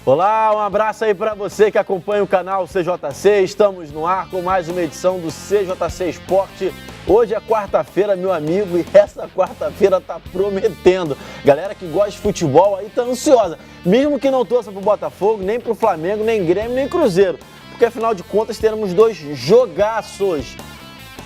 Olá, um abraço aí para você que acompanha o canal CJC. Estamos no ar com mais uma edição do CJC Esporte. Hoje é quarta-feira, meu amigo, e essa quarta-feira tá prometendo. Galera que gosta de futebol aí tá ansiosa, mesmo que não torça pro Botafogo, nem pro Flamengo, nem Grêmio, nem Cruzeiro, porque afinal de contas teremos dois jogaços,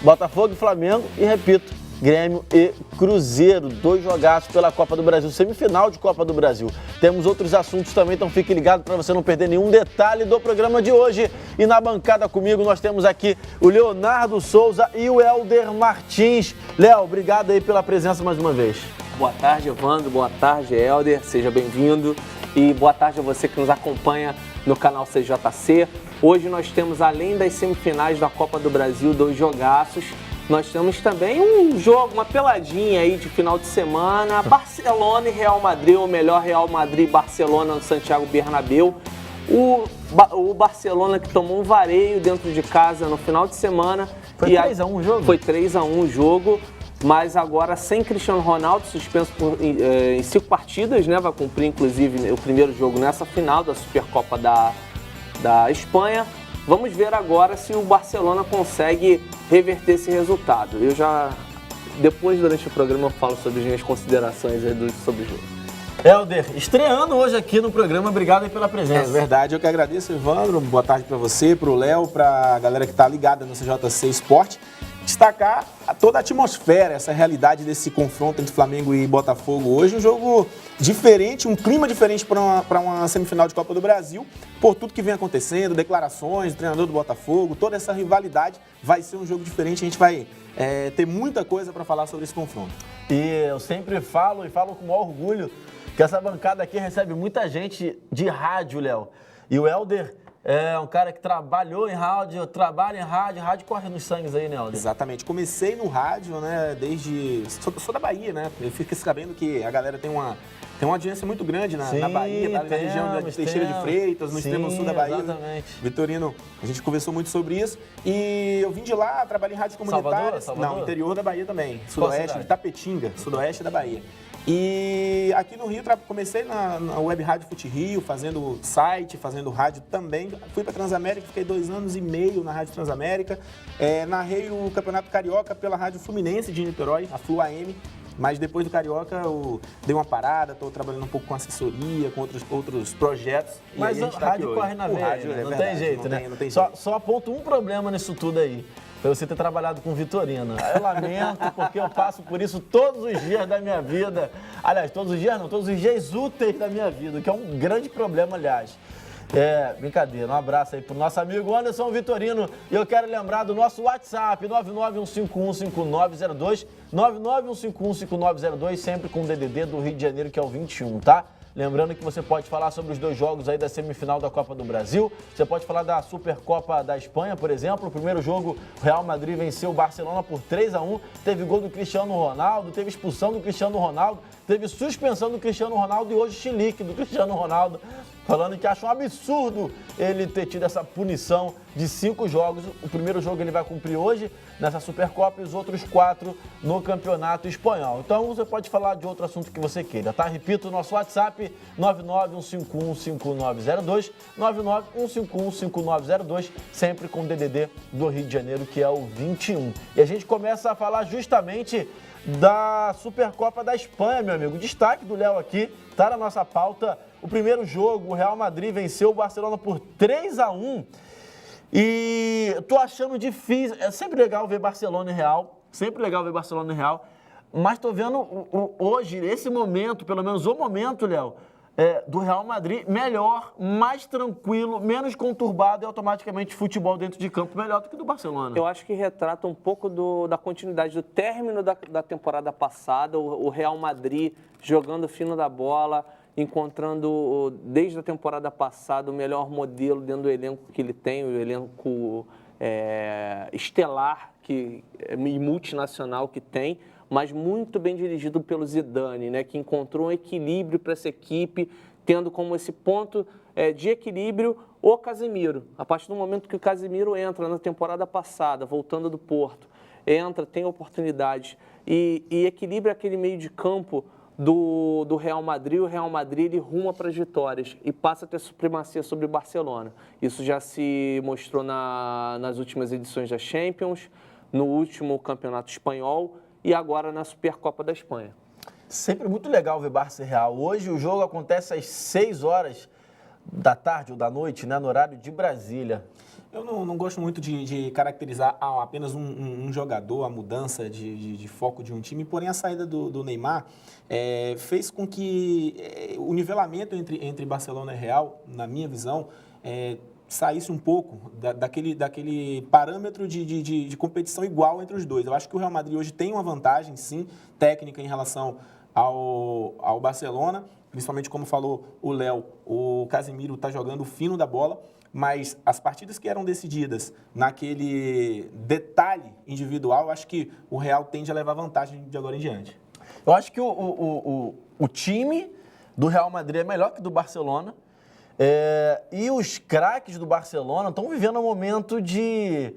Botafogo e Flamengo, e repito, Grêmio e Cruzeiro, dois jogaços pela Copa do Brasil, semifinal de Copa do Brasil. Temos outros assuntos também, então fique ligado para você não perder nenhum detalhe do programa de hoje. E na bancada comigo nós temos aqui o Leonardo Souza e o Helder Martins. Léo, obrigado aí pela presença mais uma vez. Boa tarde, Evandro. Boa tarde, Helder. Seja bem-vindo. E boa tarde a você que nos acompanha no canal CJC. Hoje nós temos, além das semifinais da Copa do Brasil, dois jogaços. Nós temos também um jogo, uma peladinha aí de final de semana, Barcelona e Real Madrid, ou melhor, Real Madrid e Barcelona no Santiago Bernabéu. O Barcelona que tomou um vareio dentro de casa no final de semana. Foi 3-1 o jogo? Foi 3-1 o jogo, mas agora sem Cristiano Ronaldo, suspenso em 5 partidas, né? Vai cumprir inclusive o primeiro jogo nessa final da Supercopa da Espanha. Vamos ver agora se o Barcelona consegue reverter esse resultado. Depois, durante o programa, eu falo sobre as minhas considerações aí sobre o jogo. Helder, estreando hoje aqui no programa, obrigado aí pela presença. É verdade, eu que agradeço, Evandro. Boa tarde para você, para o Léo, para a galera que está ligada no CJC Esporte. Destacar toda a atmosfera, essa realidade desse confronto entre Flamengo e Botafogo hoje. Um jogo diferente, um clima diferente para uma semifinal de Copa do Brasil, por tudo que vem acontecendo, declarações do treinador do Botafogo, toda essa rivalidade. Vai ser um jogo diferente, a gente vai ter muita coisa para falar sobre esse confronto. E eu sempre falo, e falo com o maior orgulho, que essa bancada aqui recebe muita gente de rádio, Léo. E o Helder é um cara que trabalhou em rádio, trabalha em rádio corre nos sangues aí, né, Helder? Exatamente. Comecei no rádio, né, desde... Sou da Bahia, né? Eu fiquei sabendo que a galera tem uma audiência muito grande na Bahia, tá ali na região de Teixeira de Freitas, no extremo sul da Bahia. Exatamente. Vitorino, a gente conversou muito sobre isso. E eu vim de lá, trabalhei em rádio comunitária. Salvador? Não, interior da Bahia também. Sudoeste, de Tapetinga, sudoeste da Bahia. E aqui no Rio, comecei na Web Rádio Fute Rio, fazendo site, fazendo rádio também. Fui para Transamérica, fiquei 2 anos e meio na Rádio Transamérica. Narrei o Campeonato Carioca pela Rádio Fluminense de Niterói, a Flu AM. Mas depois do Carioca eu dei uma parada, estou trabalhando um pouco com assessoria, com outros projetos. Mas o rádio corre na veia, não tem jeito, né? Só aponto um problema nisso tudo aí. Foi você ter trabalhado com Vitorino. Eu lamento, porque eu passo por isso todos os dias da minha vida. Aliás, todos os dias não, todos os dias úteis da minha vida, que é um grande problema, aliás. Brincadeira, um abraço aí pro nosso amigo Anderson Vitorino. E eu quero lembrar do nosso WhatsApp, 991515902, 991515902, sempre com o DDD do Rio de Janeiro, que é o 21, tá? Lembrando que você pode falar sobre os dois jogos aí da semifinal da Copa do Brasil. Você pode falar da Supercopa da Espanha, por exemplo. O primeiro jogo, o Real Madrid venceu o Barcelona por 3-1. Teve gol do Cristiano Ronaldo, teve expulsão do Cristiano Ronaldo, teve suspensão do Cristiano Ronaldo e hoje chilique do Cristiano Ronaldo, falando que acha um absurdo ele ter tido essa punição de 5 jogos. O primeiro jogo ele vai cumprir hoje nessa Supercopa e os outros 4 no Campeonato Espanhol. Então você pode falar de outro assunto que você queira, tá? Repito, o nosso WhatsApp, 991515902, 991515902, sempre com o DDD do Rio de Janeiro, que é o 21. E a gente começa a falar justamente da Supercopa da Espanha, meu amigo. O destaque do Léo aqui, tá na nossa pauta. O primeiro jogo, o Real Madrid venceu o Barcelona por 3-1. E tô achando difícil. É sempre legal ver Barcelona e Real. Mas tô vendo hoje, esse momento, pelo menos o momento, Léo, do Real Madrid melhor, mais tranquilo, menos conturbado e automaticamente futebol dentro de campo melhor do que do Barcelona. Eu acho que retrata um pouco da continuidade, do término da temporada passada, o Real Madrid jogando fino da bola, encontrando, desde a temporada passada, o melhor modelo dentro do elenco que ele tem, o elenco estelar e multinacional que tem, mas muito bem dirigido pelo Zidane, né, que encontrou um equilíbrio para essa equipe, tendo como esse ponto de equilíbrio o Casemiro. A partir do momento que o Casemiro entra na temporada passada, voltando do Porto, tem oportunidade e equilibra aquele meio de campo do Real Madrid, o Real Madrid ele ruma para as vitórias e passa a ter supremacia sobre o Barcelona. Isso já se mostrou nas últimas edições da Champions, no último Campeonato Espanhol e agora na Supercopa da Espanha. Sempre muito legal ver Barça e Real. Hoje o jogo acontece às 6 horas da tarde ou da noite, né, no horário de Brasília. Eu não gosto muito de caracterizar apenas um jogador, a mudança de foco de um time, porém a saída do Neymar fez com que o nivelamento entre Barcelona e Real, na minha visão, saísse um pouco daquele parâmetro de competição igual entre os dois. Eu acho que o Real Madrid hoje tem uma vantagem, sim, técnica em relação ao Barcelona, principalmente como falou o Léo, o Casemiro está jogando fino da bola, mas as partidas que eram decididas naquele detalhe individual, eu acho que o Real tende a levar vantagem de agora em diante. Eu acho que o time do Real Madrid é melhor que do Barcelona. E os craques do Barcelona estão vivendo um momento de...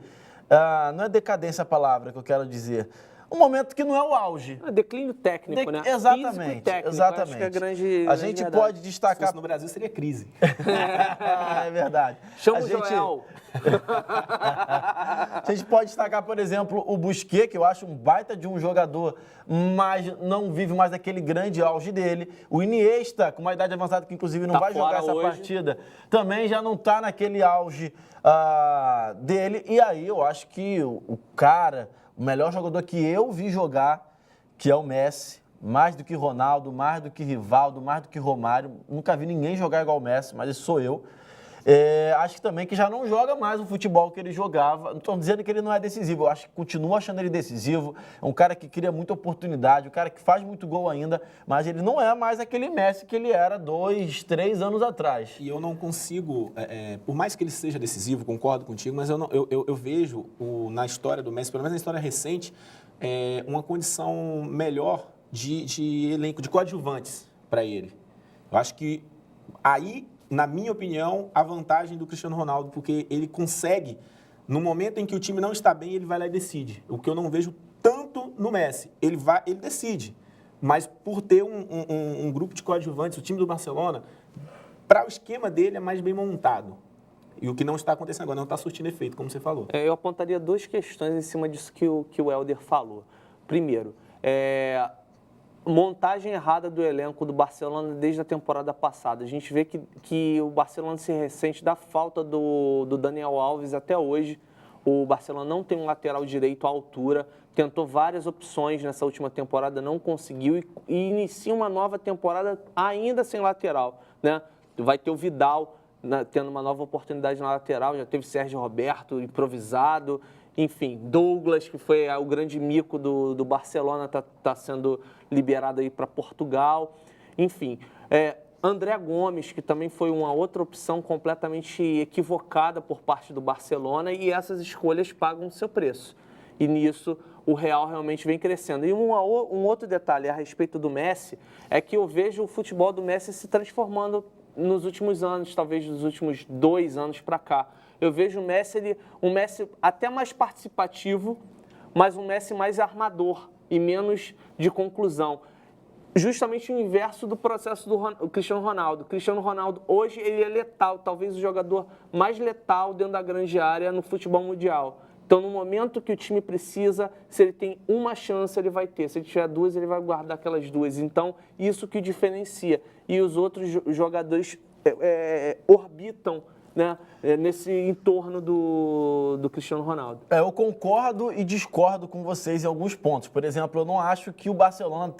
não é decadência a palavra que eu quero dizer. Um momento que não é o auge. Declínio técnico, né? Exatamente, Físico e técnico. exatamente. Acho que é grande a gente verdade. pode destacar... Se fosse no Brasil, seria crise. É verdade. Chama o Joel. A gente pode destacar, por exemplo, o Busquets, que eu acho um baita de um jogador, mas não vive mais aquele grande auge dele. O Iniesta, com uma idade avançada, que inclusive não vai jogar essa partida, também já não está naquele auge dele. E aí eu acho que o melhor jogador que eu vi jogar, que é o Messi, mais do que Ronaldo, mais do que Rivaldo, mais do que Romário. Nunca vi ninguém jogar igual o Messi, mas esse sou eu. Acho que também que já não joga mais o futebol que ele jogava. Não estou dizendo que ele não é decisivo, eu acho que continuo achando ele decisivo. É um cara que cria muita oportunidade, um cara que faz muito gol ainda, mas ele não é mais aquele Messi que ele era 2, 3 anos atrás. E eu não consigo, por mais que ele seja decisivo, concordo contigo, mas eu vejo na história do Messi, pelo menos na história recente, uma condição melhor de elenco, de coadjuvantes para ele. Eu acho que aí, na minha opinião, a vantagem do Cristiano Ronaldo, porque ele consegue, no momento em que o time não está bem, ele vai lá e decide. O que eu não vejo tanto no Messi. Ele decide. Mas por ter um grupo de coadjuvantes, o time do Barcelona, para o esquema dele é mais bem montado. E o que não está acontecendo agora, não está surtindo efeito, como você falou. Eu apontaria duas questões em cima disso que o Helder falou. Primeiro, montagem errada do elenco do Barcelona desde a temporada passada. A gente vê que o Barcelona se ressente da falta do Daniel Alves até hoje. O Barcelona não tem um lateral direito à altura, tentou várias opções nessa última temporada, não conseguiu e inicia uma nova temporada ainda sem lateral, né? Vai ter o Vidal tendo uma nova oportunidade na lateral, já teve Sérgio Roberto improvisado, enfim, Douglas, que foi o grande mico do Barcelona, está sendo liberado aí para Portugal. Enfim, André Gomes, que também foi uma outra opção completamente equivocada por parte do Barcelona, e essas escolhas pagam o seu preço. E nisso o Real realmente vem crescendo. E um outro detalhe a respeito do Messi é que eu vejo o futebol do Messi se transformando nos últimos anos, talvez nos últimos 2 anos para cá. Eu vejo um Messi até mais participativo, mas um Messi mais armador e menos de conclusão. Justamente o inverso do processo do Cristiano Ronaldo. O Cristiano Ronaldo hoje ele é letal, talvez o jogador mais letal dentro da grande área no futebol mundial. Então, no momento que o time precisa, se ele tem uma chance, ele vai ter. Se ele tiver 2, ele vai guardar aquelas 2. Então, isso que o diferencia. E os outros jogadores orbitam, né, nesse entorno do Cristiano Ronaldo. Eu concordo e discordo com vocês em alguns pontos. Por exemplo, eu não acho que o Barcelona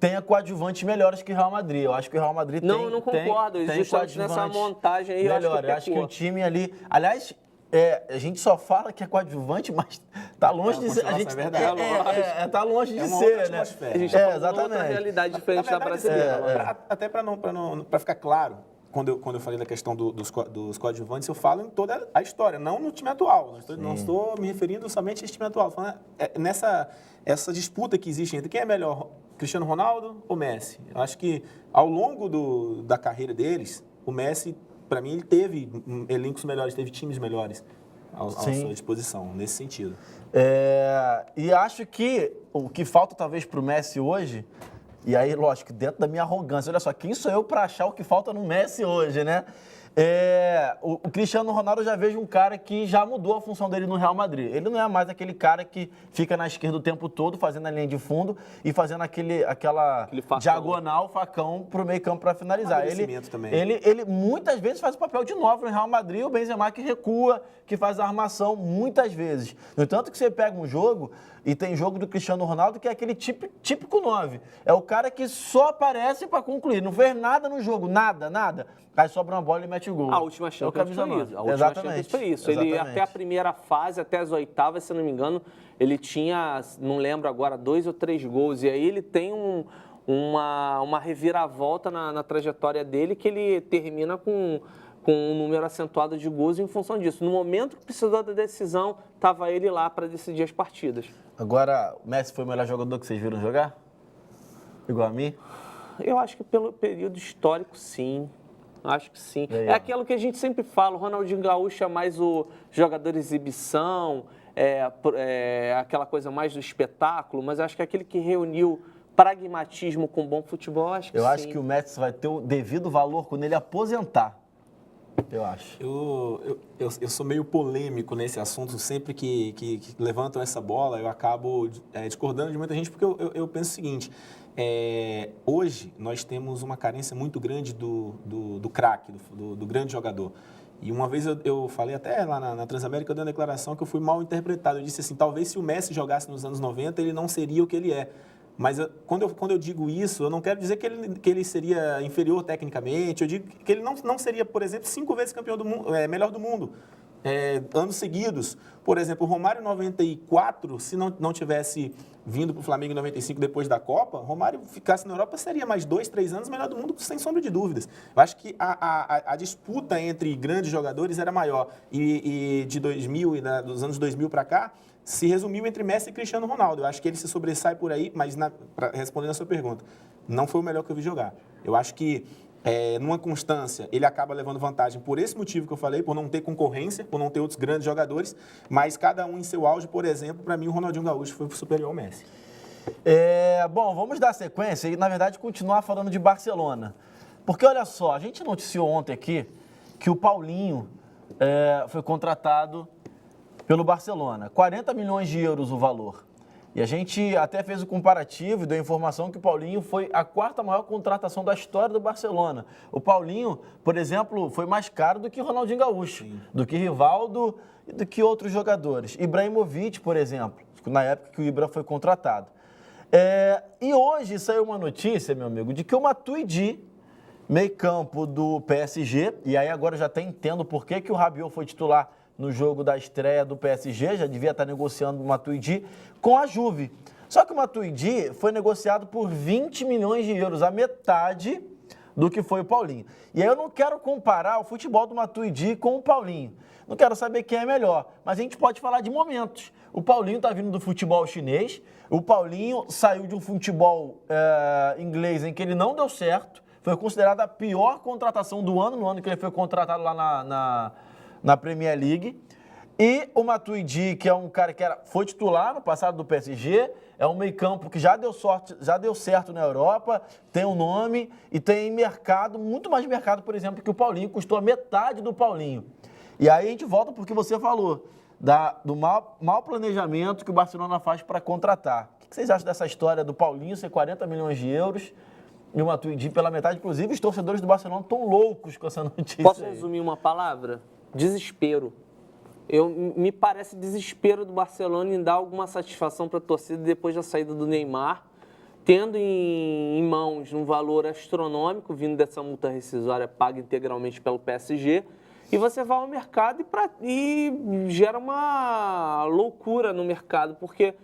tenha coadjuvantes melhores que o Real Madrid. Eu acho que o Real Madrid eu não concordo. tem justamente nessa montagem aí, melhor. Eu acho que o time ali... Aliás, a gente só fala que é coadjuvante, mas tá longe de ser. É verdade. Tá longe de uma ser, outra né? atmosfera. A gente tá exatamente. outra realidade diferente da verdade, brasileira. Até para ficar claro, quando eu falei da questão dos coadjuvantes, eu falo em toda a história, não no time atual. Não estou me referindo somente a esse time atual. Falando, essa disputa que existe entre quem é melhor, Cristiano Ronaldo ou Messi. Eu acho que ao longo da carreira deles, o Messi, para mim, ele teve elencos melhores, teve times melhores à sua disposição, nesse sentido. E acho que o que falta talvez para o Messi hoje, E aí, lógico, dentro da minha arrogância, olha só, quem sou eu para achar o que falta no Messi hoje, né? O Cristiano Ronaldo, eu já vejo um cara que já mudou a função dele no Real Madrid. Ele não é mais aquele cara que fica na esquerda o tempo todo, fazendo a linha de fundo e fazendo aquela diagonal, facão pro meio campo para finalizar. Ele muitas vezes faz o papel de 9 no Real Madrid, o Benzema que recua, que faz a armação, muitas vezes. No entanto que você pega um jogo, e tem jogo do Cristiano Ronaldo que é aquele típico 9. É o cara que só aparece para concluir, não fez nada no jogo, nada. Aí sobra uma bola e mete o gol. A última Champions foi isso. Exatamente. Ele, até a primeira fase, até as oitavas, se não me engano, ele tinha, não lembro agora, 2 ou 3 gols. E aí ele tem uma reviravolta na trajetória dele que ele termina com um número acentuado de gols em função disso. No momento que precisou da decisão, estava ele lá para decidir as partidas. Agora, o Messi foi o melhor jogador que vocês viram jogar? Igual a mim? Eu acho que pelo período histórico, sim. Acho que sim. É aquilo que a gente sempre fala, o Ronaldinho Gaúcho é mais o jogador de exibição, aquela coisa mais do espetáculo, mas acho que aquele que reuniu pragmatismo com bom futebol, acho que sim. Eu acho que o Messi vai ter o devido valor quando ele aposentar. Eu acho. Eu sou meio polêmico nesse assunto. Sempre que levantam essa bola, eu acabo discordando de muita gente, porque eu penso o seguinte: hoje nós temos uma carência muito grande do craque, do grande jogador. E uma vez eu falei até lá na Transamérica, eu dei uma declaração que eu fui mal interpretado. Eu disse assim: talvez se o Messi jogasse nos anos 90, ele não seria o que ele é. Mas quando eu digo isso, eu não quero dizer que ele seria inferior tecnicamente. Eu digo que ele não seria, por exemplo, 5 vezes campeão do mundo, melhor do mundo, anos seguidos. Por exemplo, o Romário em 94, se não tivesse vindo para o Flamengo em 95 depois da Copa, o Romário ficasse na Europa, seria mais 2, 3 anos melhor do mundo, sem sombra de dúvidas. Eu acho que a disputa entre grandes jogadores era maior. E de 2000 e dos anos 2000 para cá, se resumiu entre Messi e Cristiano Ronaldo. Eu acho que ele se sobressai por aí, mas respondendo a sua pergunta, não foi o melhor que eu vi jogar. Eu acho que, numa constância, ele acaba levando vantagem por esse motivo que eu falei, por não ter concorrência, por não ter outros grandes jogadores, mas cada um em seu auge. Por exemplo, para mim, o Ronaldinho Gaúcho foi superior ao Messi. Bom, vamos dar sequência e, na verdade, continuar falando de Barcelona. Porque, olha só, a gente noticiou ontem aqui que o Paulinho foi contratado pelo Barcelona. 40 milhões de euros o valor. E a gente até fez o comparativo e deu a informação que o Paulinho foi a 4ª maior contratação da história do Barcelona. O Paulinho, por exemplo, foi mais caro do que o Ronaldinho Gaúcho, do que Rivaldo e do que outros jogadores. Ibrahimovic, por exemplo, na época que o Ibra foi contratado. E hoje saiu uma notícia, meu amigo, de que o Matuidi, meio-campo do PSG, e aí agora eu já até entendo por que o Rabiot foi titular no jogo da estreia do PSG, já devia estar negociando o Matuidi com a Juve. Só que o Matuidi foi negociado por 20 milhões de euros, a metade do que foi o Paulinho. E aí eu não quero comparar o futebol do Matuidi com o Paulinho. Não quero saber quem é melhor, mas a gente pode falar de momentos. O Paulinho está vindo do futebol chinês, o Paulinho saiu de um futebol inglês em que ele não deu certo, foi considerada a pior contratação do ano, no ano que ele foi contratado lá na Premier League. E o Matuidi, que é um cara que foi titular no passado do PSG, é um meio-campo que já deu certo na Europa, tem um nome e tem mercado, muito mais mercado, por exemplo, que o Paulinho, custou a metade do Paulinho. E aí a gente volta porque você falou do mau planejamento que o Barcelona faz para contratar. O que vocês acham dessa história do Paulinho ser 40 milhões de euros e o Matuidi pela metade? Inclusive, os torcedores do Barcelona estão loucos com essa notícia. Posso resumir uma palavra? Desespero. Me parece desespero do Barcelona em dar alguma satisfação para a torcida depois da saída do Neymar, tendo em mãos um valor astronômico vindo dessa multa rescisória paga integralmente pelo PSG, e você vai ao mercado e gera uma loucura no mercado, porque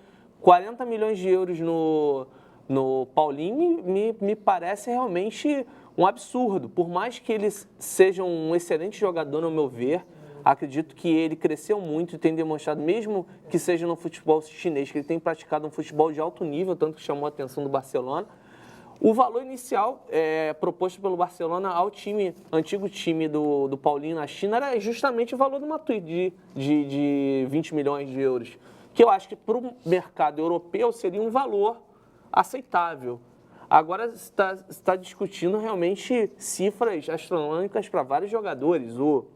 40 milhões de euros no Paulinho me parece realmente um absurdo. Por mais que ele seja um excelente jogador, no meu ver, acredito que ele cresceu muito e tem demonstrado, mesmo que seja no futebol chinês, que ele tem praticado um futebol de alto nível, tanto que chamou a atenção do Barcelona. O valor inicial proposto pelo Barcelona ao antigo time do Paulinho na China era justamente o valor do Matuidi de 20 milhões de euros, que eu acho que para o mercado europeu seria um valor aceitável. Agora está discutindo realmente cifras astronômicas para vários jogadores. O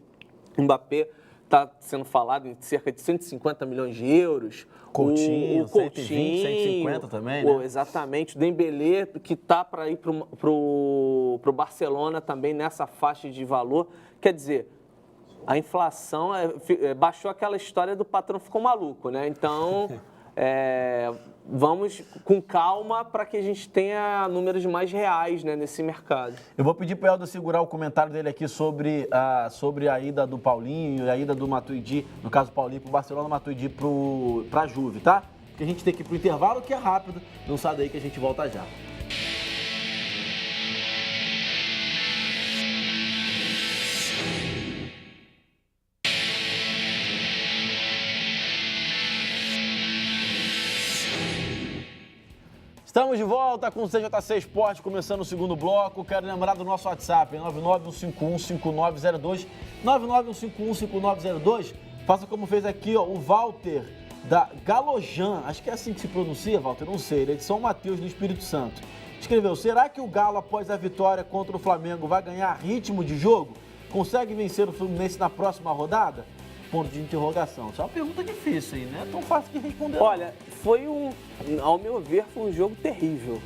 Mbappé está sendo falado em cerca de 150 milhões de euros. Coutinho, o Coutinho 120, 150 também, né? Exatamente. O Dembélé, que está para ir para o Barcelona também nessa faixa de valor. Quer dizer, a inflação baixou aquela história do patrão ficou maluco, né? Então, vamos com calma para que a gente tenha números mais reais, né, nesse mercado. Eu vou pedir para o Helder segurar o comentário dele aqui sobre a ida do Paulinho e a ida do Matuidi, no caso Paulinho para o Barcelona, Matuidi para a Juve, tá? Porque a gente tem que ir para o intervalo, que é rápido. Não sai daí que a gente volta já. Estamos de volta com o CJC Esporte, começando o segundo bloco. Quero lembrar do nosso WhatsApp, 991515902. 991515902. Faça como fez aqui, ó, o Walter da Galojan. Acho que é assim que se pronuncia, Walter, não sei. Ele é de São Mateus, do Espírito Santo. Escreveu: será que o Galo, após a vitória contra o Flamengo, vai ganhar ritmo de jogo? Consegue vencer o Fluminense na próxima rodada? Ponto de interrogação. Isso é uma pergunta difícil aí, né? É tão fácil de responder. Olha, ao meu ver, foi um jogo terrível.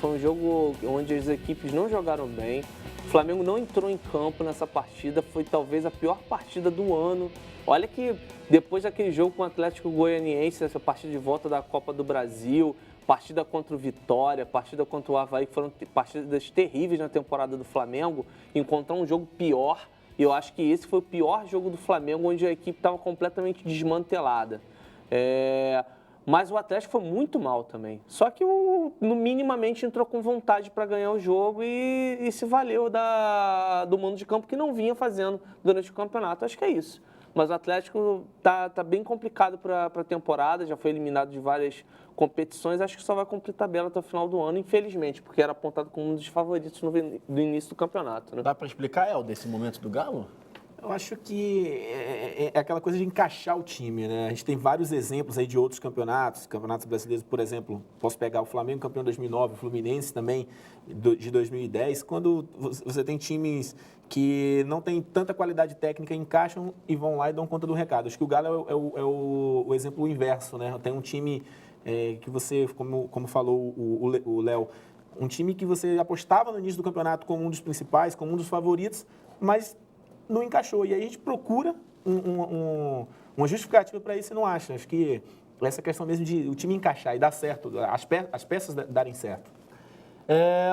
Foi um jogo onde as equipes não jogaram bem. O Flamengo não entrou em campo nessa partida. Foi talvez a pior partida do ano. Olha que depois daquele jogo com o Atlético Goianiense, essa partida de volta da Copa do Brasil, partida contra o Vitória, partida contra o Avaí, que foram partidas terríveis na temporada do Flamengo, encontrar um jogo pior. E eu acho que esse foi o pior jogo do Flamengo, onde a equipe estava completamente desmantelada. Mas o Atlético foi muito mal também. Só que no minimamente entrou com vontade para ganhar o jogo e se valeu do mando de campo que não vinha fazendo durante o campeonato. Acho que é isso. Mas o Atlético tá bem complicado para a temporada, já foi eliminado de várias competições. Acho que só vai cumprir tabela até o final do ano, infelizmente, porque era apontado como um dos favoritos do início do campeonato, né? Dá para explicar, El, desse momento do Galo? Eu acho que é aquela coisa de encaixar o time, né? A gente tem vários exemplos aí de outros campeonatos brasileiros, por exemplo, posso pegar o Flamengo, campeão de 2009, o Fluminense também, de 2010, quando você tem times que não tem tanta qualidade técnica, encaixam e vão lá e dão conta do recado. Acho que o Galo é o exemplo inverso, né? Tem um time que você, como falou o Léo, um time que você apostava no início do campeonato como um dos principais, como um dos favoritos, mas não encaixou. E aí a gente procura uma justificativa para isso e não acha. Acho que essa questão mesmo de o time encaixar e dar certo, as peças darem certo.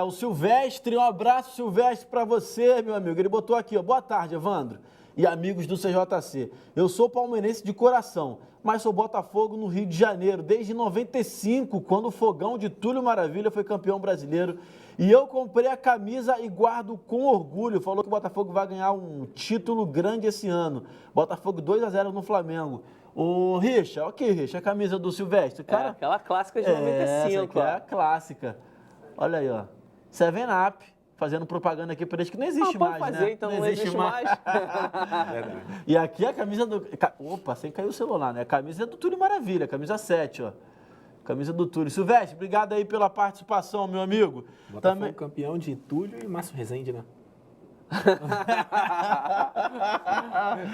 O Silvestre, um abraço, Silvestre, para você, meu amigo. Ele botou aqui, ó, boa tarde, Evandro e amigos do CJC. Eu sou palmeirense de coração, mas sou Botafogo no Rio de Janeiro, desde 95, quando o Fogão de Túlio Maravilha foi campeão brasileiro. E eu comprei a camisa e guardo com orgulho. Falou que o Botafogo vai ganhar um título grande esse ano. Botafogo 2-0 no Flamengo. Ô, Richa, ok, Richa, a camisa do Silvestre. Cara, aquela clássica de 95. Essa aqui é a clássica. Olha aí, ó. 7-Up, fazendo propaganda aqui para eles que não existe mais, fazer, né? então não existe mais. E aqui a camisa do... Opa, sem cair o celular, né? A camisa é do Túlio Maravilha, camisa 7, ó. Camisa do Túlio. Silvestre, obrigado aí pela participação, meu amigo. Botafogo também campeão de Túlio e Márcio Rezende, né?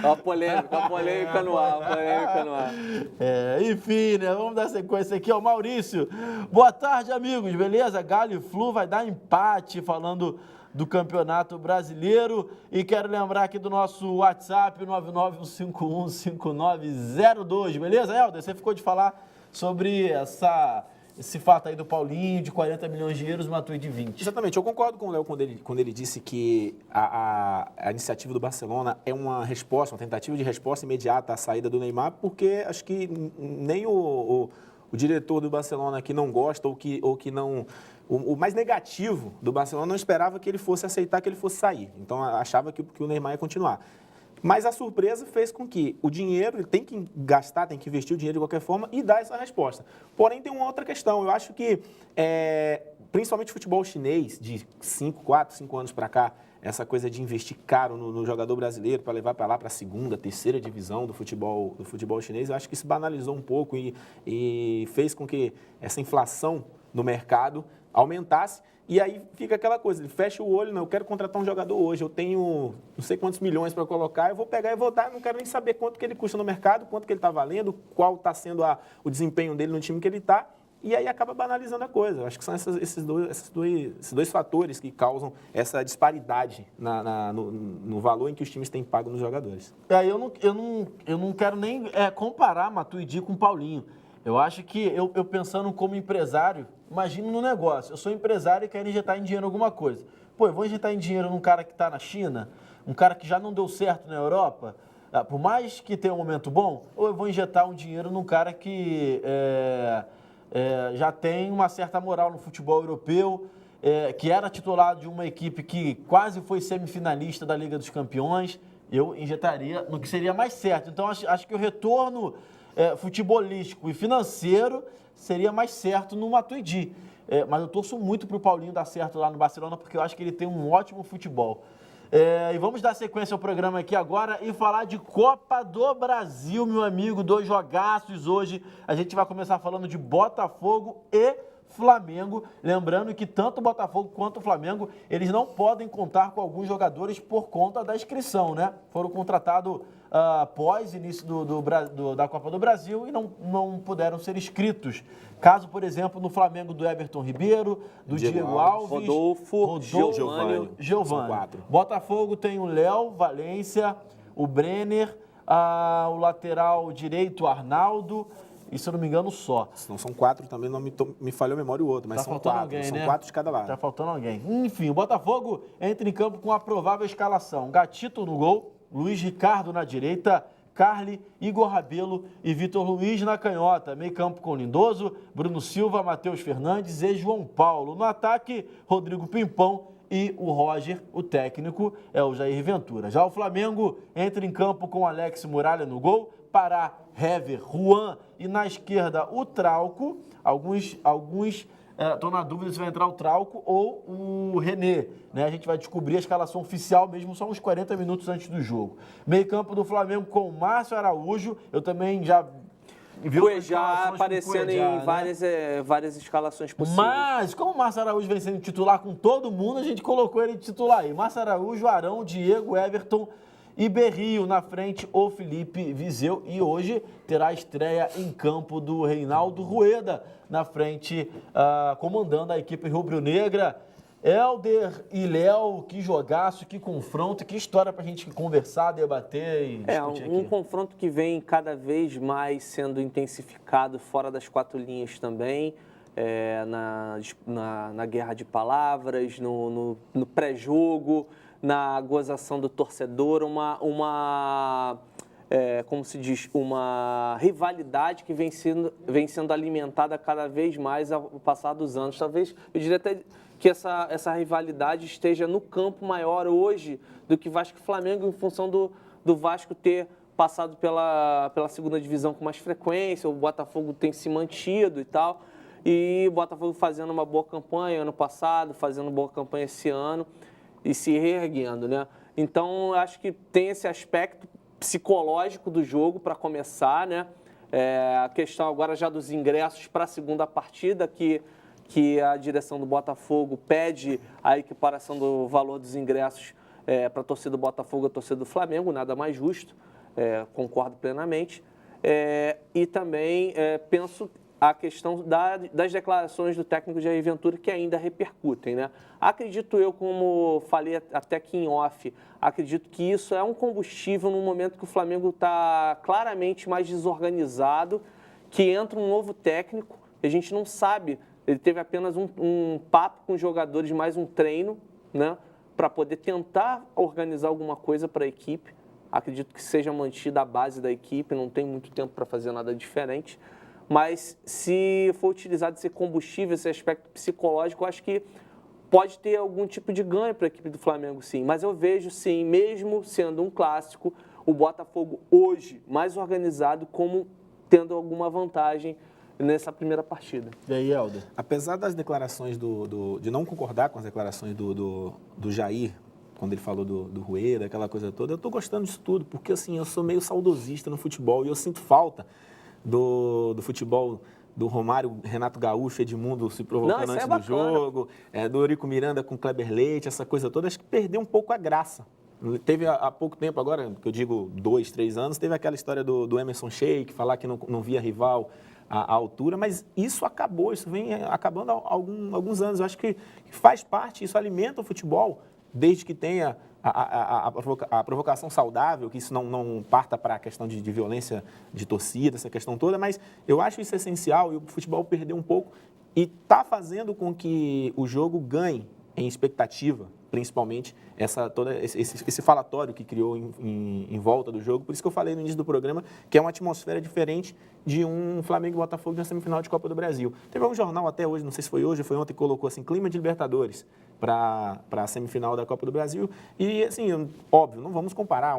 Ó, polêmica no ar. Enfim, né? Vamos dar sequência aqui, ó. Maurício, boa tarde, amigos, beleza? Galo e Flu vai dar empate, falando do Campeonato Brasileiro. E quero lembrar aqui do nosso WhatsApp, 991515902, beleza, Helder? Você ficou de falar sobre esse fato aí do Paulinho, de 40 milhões de euros, Matuidi de 20. Exatamente, eu concordo com o Léo quando ele disse que a iniciativa do Barcelona é uma tentativa de resposta imediata à saída do Neymar, porque acho que nem o diretor do Barcelona que não gosta ou que não... O mais negativo do Barcelona não esperava que ele fosse aceitar que ele fosse sair. Então, achava que o Neymar ia continuar. Mas a surpresa fez com que o dinheiro, ele tem que gastar, tem que investir o dinheiro de qualquer forma e dar essa resposta. Porém, tem uma outra questão. Eu acho que, principalmente o futebol chinês, de 4, 5 anos para cá, essa coisa de investir caro no jogador brasileiro para levar para lá para a segunda, terceira divisão do futebol chinês, eu acho que isso banalizou um pouco e fez com que essa inflação no mercado aumentasse. E aí fica aquela coisa, ele fecha o olho, não, eu quero contratar um jogador hoje, eu tenho não sei quantos milhões para colocar, eu vou pegar e vou dar, não quero nem saber quanto que ele custa no mercado, quanto que ele está valendo, qual está sendo o desempenho dele no time que ele está, e aí acaba banalizando a coisa. Eu acho que são esses dois fatores que causam essa disparidade no valor em que os times têm pago nos jogadores. Eu não quero nem comparar Matuidi com o Paulinho. Eu acho que, eu pensando como empresário, imagina no negócio, eu sou empresário e quero injetar em dinheiro alguma coisa. Pô, eu vou injetar em dinheiro num cara que está na China, um cara que já não deu certo na Europa, por mais que tenha um momento bom, ou eu vou injetar um dinheiro num cara que já tem uma certa moral no futebol europeu, que era titular de uma equipe que quase foi semifinalista da Liga dos Campeões, eu injetaria no que seria mais certo. Então, acho que o retorno futebolístico e financeiro seria mais certo no Matuidi. Mas eu torço muito para o Paulinho dar certo lá no Barcelona, porque eu acho que ele tem um ótimo futebol. E vamos dar sequência ao programa aqui agora e falar de Copa do Brasil, meu amigo. 2 jogaços hoje. A gente vai começar falando de Botafogo e Flamengo. Lembrando que tanto o Botafogo quanto o Flamengo, eles não podem contar com alguns jogadores por conta da inscrição, né? Foram contratados após início da Copa do Brasil e não puderam ser inscritos. Caso, por exemplo, no Flamengo do Everton Ribeiro, do Diego Alves, Rodolfo, Giovani. Botafogo tem o Léo, Valência, o Brenner, o lateral direito, Arnaldo, e se eu não me engano, só. Não são 4 também, não me falhou a memória o outro, mas são 4. Alguém, são né? 4 de cada lado. Tá faltando alguém. Enfim, o Botafogo entra em campo com a provável escalação. Gatito no gol, Luiz Ricardo na direita, Carli, Igor Rabelo e Vitor Luiz na canhota. Meio campo com Lindoso, Bruno Silva, Matheus Fernandes e João Paulo. No ataque, Rodrigo Pimpão e o Roger, o técnico, é o Jair Ventura. Já o Flamengo entra em campo com Alex Muralha no gol, Pará, Hever, Juan e na esquerda o Trauco. Alguns estão na dúvida se vai entrar o Trauco ou o René, né? A gente vai descobrir a escalação oficial mesmo só uns 40 minutos antes do jogo. Meio campo do Flamengo com o Márcio Araújo. Eu também já vi já aparecendo em várias escalações possíveis. Mas, como o Márcio Araújo vem sendo titular com todo mundo, a gente colocou ele de titular aí. Márcio Araújo, Arão, Diego, Everton e Berrio. Na frente, o Felipe Viseu. E hoje terá a estreia em campo do Reinaldo Rueda, na frente, comandando a equipe rubro-negra. Helder e Léo, que jogaço, que confronto, que história pra gente conversar, debater e discutir aqui. Um confronto que vem cada vez mais sendo intensificado fora das 4 linhas também, na guerra de palavras, no pré-jogo, na gozação do torcedor, como se diz, uma rivalidade que vem sendo alimentada cada vez mais ao passar dos anos. Talvez, eu diria até que essa rivalidade esteja no campo maior hoje do que Vasco e Flamengo, em função do Vasco ter passado pela segunda divisão com mais frequência, o Botafogo tem se mantido e tal, e o Botafogo fazendo uma boa campanha ano passado, fazendo boa campanha esse ano e se reerguendo, né? Então, eu acho que tem esse aspecto psicológico do jogo para começar, né? A questão agora já dos ingressos para a segunda partida, que a direção do Botafogo pede a equiparação do valor dos ingressos para a torcida do Botafogo e a torcida do Flamengo, nada mais justo, concordo plenamente. E também penso a questão das declarações do técnico Jair Ventura, que ainda repercutem, né? Acredito eu, como falei até aqui em off, acredito que isso é um combustível no momento que o Flamengo está claramente mais desorganizado, que entra um novo técnico, a gente não sabe, ele teve apenas um papo com os jogadores, mais um treino, né, para poder tentar organizar alguma coisa para a equipe. Acredito que seja mantida a base da equipe, não tem muito tempo para fazer nada diferente. Mas se for utilizado esse combustível, esse aspecto psicológico, eu acho que pode ter algum tipo de ganho para a equipe do Flamengo, sim. Mas eu vejo, sim, mesmo sendo um clássico, o Botafogo hoje mais organizado, como tendo alguma vantagem nessa primeira partida. E aí, Helder? Apesar das declarações de não concordar com as declarações do Jair, quando ele falou do Rueda, aquela coisa toda, eu estou gostando disso tudo, porque assim, eu sou meio saudosista no futebol e eu sinto falta do futebol do Romário, Renato Gaúcho, Edmundo se provocando Não, antes é do bacana. jogo, do Eurico Miranda com Kleber Leite, essa coisa toda, acho que perdeu um pouco a graça. Teve há pouco tempo agora, que eu digo 2, 3 anos, teve aquela história do Emerson Sheik, falar que não via rival à altura, mas isso acabou, isso vem acabando há alguns anos. Eu acho que faz parte, isso alimenta o futebol, desde que tenha a provocação saudável, que isso não parta para a questão de violência de torcida, essa questão toda, mas eu acho isso essencial e o futebol perdeu um pouco e está fazendo com que o jogo ganhe em expectativa, principalmente esse falatório que criou em volta do jogo. Por isso que eu falei no início do programa que é uma atmosfera diferente de um Flamengo e Botafogo na semifinal de Copa do Brasil. Teve um jornal até hoje, não sei se foi hoje ou foi ontem, que colocou assim, clima de Libertadores para a semifinal da Copa do Brasil. E, assim, óbvio, não vamos comparar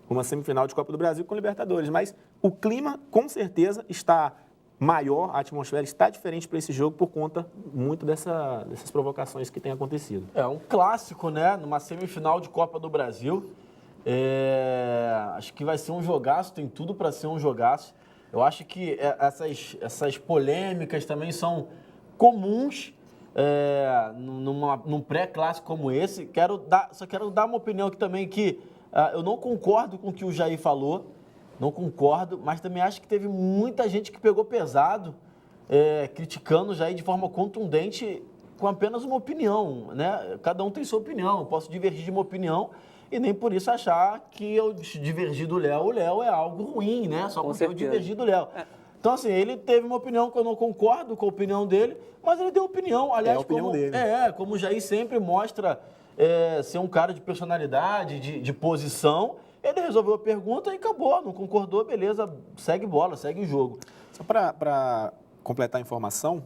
uma semifinal de Copa do Brasil com Libertadores, mas o clima, com certeza, está maior, a atmosfera está diferente para esse jogo por conta muito dessas provocações que têm acontecido. É um clássico, né? Numa semifinal de Copa do Brasil. Acho que vai ser um jogaço, tem tudo para ser um jogaço. Eu acho que essas polêmicas também são comuns num pré-clássico como esse. Só quero dar uma opinião aqui também que eu não concordo com o que o Jair falou. Não concordo, mas também acho que teve muita gente que pegou pesado, criticando o Jair de forma contundente com apenas uma opinião, né? Cada um tem sua opinião, eu posso divergir de uma opinião e nem por isso achar que eu divergir do Léo, o Léo é algo ruim, né? Só porque eu divergi do Léo. Então, assim, ele teve uma opinião que eu não concordo com a opinião dele, mas ele deu opinião. Aliás, a opinião dele. Como o Jair sempre mostra ser um cara de personalidade, de posição. Ele resolveu a pergunta e acabou, não concordou, beleza, segue bola, segue o jogo. Só para completar a informação,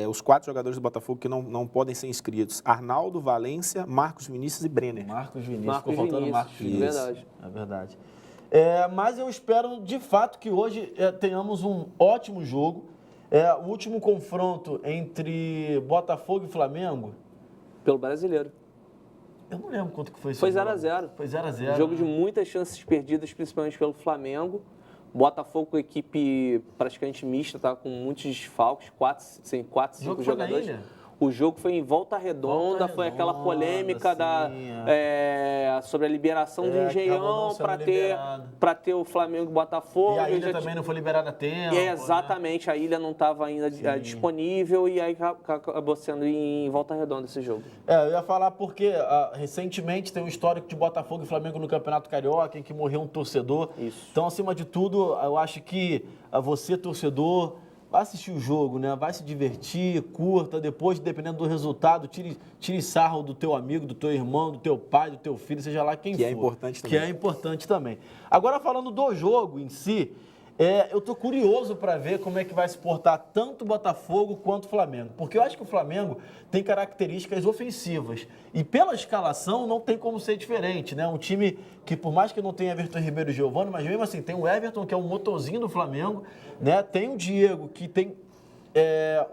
os 4 jogadores do Botafogo que não podem ser inscritos: Arnaldo, Valência, Marcos Vinícius e Brenner. Marcos Vinícius, ficou faltando Marcos Vinícius. Verdade. É verdade. Mas eu espero, de fato, que hoje tenhamos um ótimo jogo. O último confronto entre Botafogo e Flamengo... Pelo Brasileiro. Eu não lembro quanto que foi esse Foi jogo. 0x0. Foi 0x0. Jogo de muitas chances perdidas, principalmente pelo Flamengo. Botafogo com equipe praticamente mista, tá? Com muitos desfalques, 4, 5 jogadores. Ilha? O jogo foi em Volta Redonda, foi aquela polêmica sobre a liberação do Engenhão para ter o Flamengo e Botafogo. E a Ilha também não foi liberada a tempo. Exatamente, né? A Ilha não estava ainda disponível e aí acabou sendo em Volta Redonda esse jogo. Eu ia falar porque recentemente tem um histórico de Botafogo e Flamengo no Campeonato Carioca em que morreu um torcedor. Isso. Então, acima de tudo, eu acho que você, torcedor, vai assistir o jogo, né? Vai se divertir, curta, depois, dependendo do resultado, tire sarro do teu amigo, do teu irmão, do teu pai, do teu filho, seja lá quem for. Que é importante também. Que é importante também. Agora, falando do jogo em si, eu tô curioso para ver como é que vai se portar tanto o Botafogo quanto o Flamengo. Porque eu acho que o Flamengo tem características ofensivas. E pela escalação não tem como ser diferente, né? Um time que, por mais que não tenha Everton Ribeiro e Giovani, mas mesmo assim tem o Everton, que é um motorzinho do Flamengo, né? Tem o Diego, que tem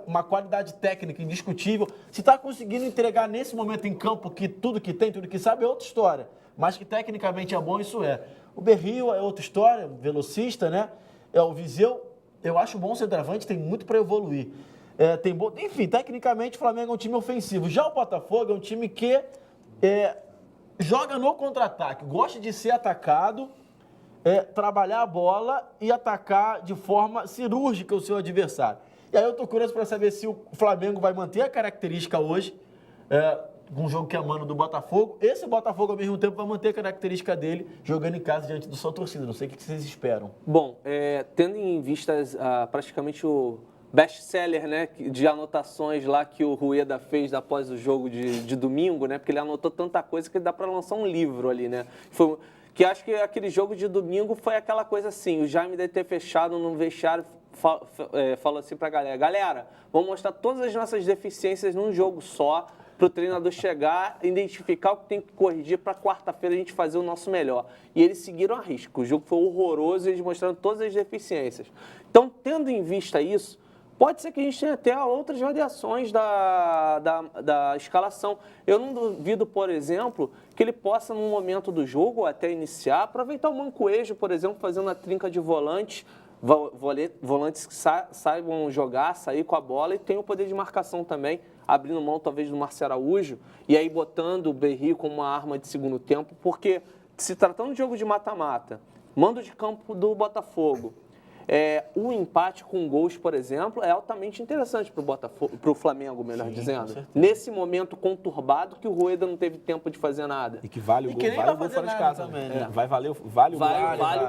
uma qualidade técnica indiscutível. Se está conseguindo entregar nesse momento em campo que tudo que tem, tudo que sabe, é outra história. Mas que tecnicamente é bom, isso é. O Berrio é outra história, velocista, né? O Viseu, eu acho bom centroavante, tem muito para evoluir. Enfim, tecnicamente o Flamengo é um time ofensivo. Já o Botafogo é um time que joga no contra-ataque, gosta de ser atacado, trabalhar a bola e atacar de forma cirúrgica o seu adversário. E aí eu tô curioso para saber se o Flamengo vai manter a característica hoje, com um jogo que é mano do Botafogo. Esse Botafogo, ao mesmo tempo, vai manter a característica dele jogando em casa diante da sua torcida. Não sei o que vocês esperam. Bom, tendo em vista praticamente o best-seller, né, de anotações lá que o Rueda fez após o jogo de domingo, né, porque ele anotou tanta coisa que dá para lançar um livro ali, né. Que acho que aquele jogo de domingo foi aquela coisa assim, o Jaime deve ter fechado no vestiário, falou assim para a galera, vamos mostrar todas as nossas deficiências num jogo só, para o treinador chegar, identificar o que tem que corrigir para quarta-feira a gente fazer o nosso melhor. E eles seguiram a risco. O jogo foi horroroso e eles mostraram todas as deficiências. Então, tendo em vista isso, pode ser que a gente tenha até outras variações da escalação. Eu não duvido, por exemplo, que ele possa, num momento do jogo, até iniciar, aproveitar o Mancoejo, por exemplo, fazendo a trinca de volante, Volantes que saibam jogar, sair com a bola e tem o poder de marcação também, abrindo mão talvez do Márcio Araújo e aí botando o Berry como uma arma de segundo tempo, porque se tratando de jogo de mata-mata, mando de campo do Botafogo, o empate com gols, por exemplo, é altamente interessante para o Flamengo, melhor dizendo. Nesse momento conturbado que o Rueda não teve tempo de fazer nada. E que vale o gol fora de casa também, né? Vale o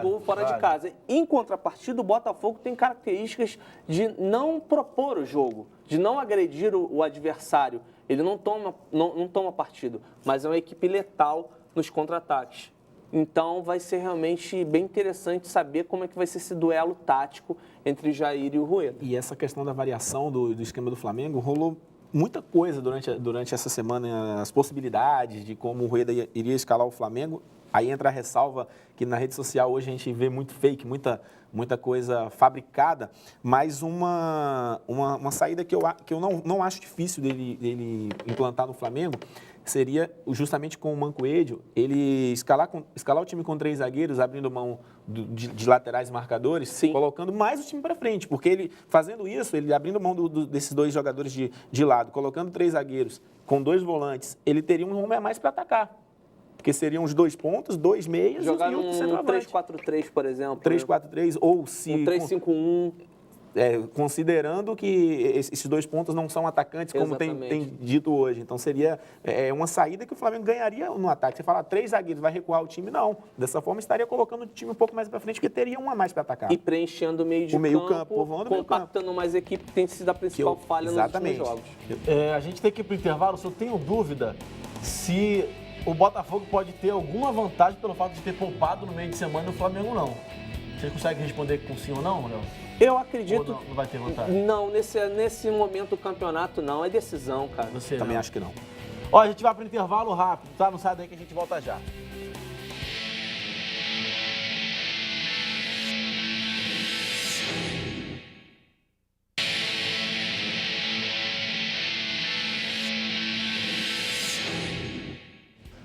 gol fora de casa. Em contrapartida, o Botafogo tem características de não propor o jogo, de não agredir o adversário. Ele não toma partido, mas é uma equipe letal nos contra-ataques. Então, vai ser realmente bem interessante saber como é que vai ser esse duelo tático entre Jair e o Rueda. E essa questão da variação do esquema do Flamengo, rolou muita coisa durante essa semana, as possibilidades de como o Rueda iria escalar o Flamengo. Aí entra a ressalva que na rede social hoje a gente vê muito fake, muita coisa fabricada, mas uma saída que eu não acho difícil dele implantar no Flamengo seria justamente com o Mancoedio, ele escalar o time com 3 zagueiros, abrindo mão de laterais marcadores, Sim. colocando mais o time para frente, porque ele fazendo isso, ele abrindo mão desses 2 jogadores de lado, colocando 3 zagueiros com 2 volantes, ele teria um homem a mais para atacar. Porque seriam os 2 pontos, 2 meias jogar e um um centroavante. 3-4-3, por exemplo. 3-4-3 ou se... Um 3-5-1. Considerando que esses 2 pontos não são atacantes, como tem dito hoje. Então, seria uma saída que o Flamengo ganharia no ataque. Você fala 3 zagueiros, vai recuar o time? Não. Dessa forma, estaria colocando o time um pouco mais para frente, porque teria um a mais para atacar. E preenchendo o meio de campo, compactando mais a equipe, que tem sido a principal falha nos últimos jogos. A gente tem que ir para o intervalo, só tenho dúvida se o Botafogo pode ter alguma vantagem pelo fato de ter poupado no meio de semana e o Flamengo não. Você consegue responder com sim ou não, Léo? Eu acredito... Ou não vai ter vantagem? Não, nesse momento do campeonato não, é decisão, cara. Você também acho que não. Ó, a gente vai para o intervalo rápido, tá? Não sai daí que a gente volta já.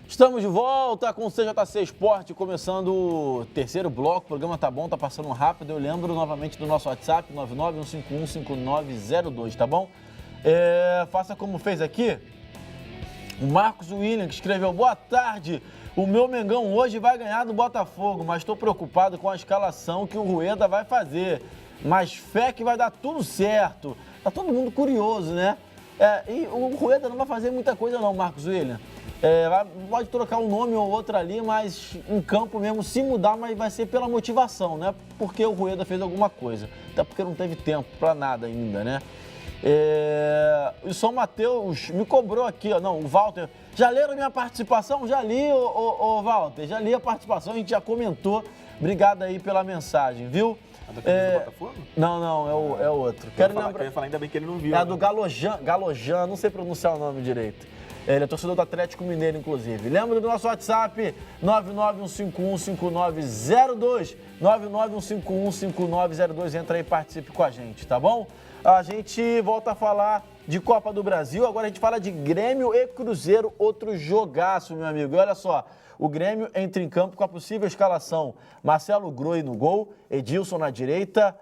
Estamos de volta com o CJC Esporte, começando o terceiro bloco. O programa tá bom, tá passando rápido. Eu lembro novamente do nosso WhatsApp, 991515902, tá bom? Faça como fez aqui. O Marcos William, que escreveu: boa tarde, o meu Mengão hoje vai ganhar do Botafogo, mas estou preocupado com a escalação que o Rueda vai fazer. Mas fé que vai dar tudo certo. Tá todo mundo curioso, né? E o Rueda não vai fazer muita coisa não, Marcos William. Pode trocar um nome ou outro ali, mas em campo mesmo, se mudar, mas vai ser pela motivação, né? Porque o Rueda fez alguma coisa. Até porque não teve tempo para nada ainda, né? O São Mateus me cobrou aqui, ó. Não, o Walter. Já leram minha participação? Já li, ô Walter. Já li a participação, a gente já comentou. Obrigado aí pela mensagem, viu? A da camisa do Botafogo? Não, é outro. Eu ia falar, ainda bem que ele não viu. É a do Galojan, não sei pronunciar o nome direito. Ele é torcedor do Atlético Mineiro, inclusive. Lembra do nosso WhatsApp, 991515902, 991515902. Entra aí e participe com a gente, tá bom? A gente volta a falar de Copa do Brasil, agora a gente fala de Grêmio e Cruzeiro, outro jogaço, meu amigo. E olha só, o Grêmio entra em campo com a possível escalação: Marcelo Groi no gol, Edilson na direita,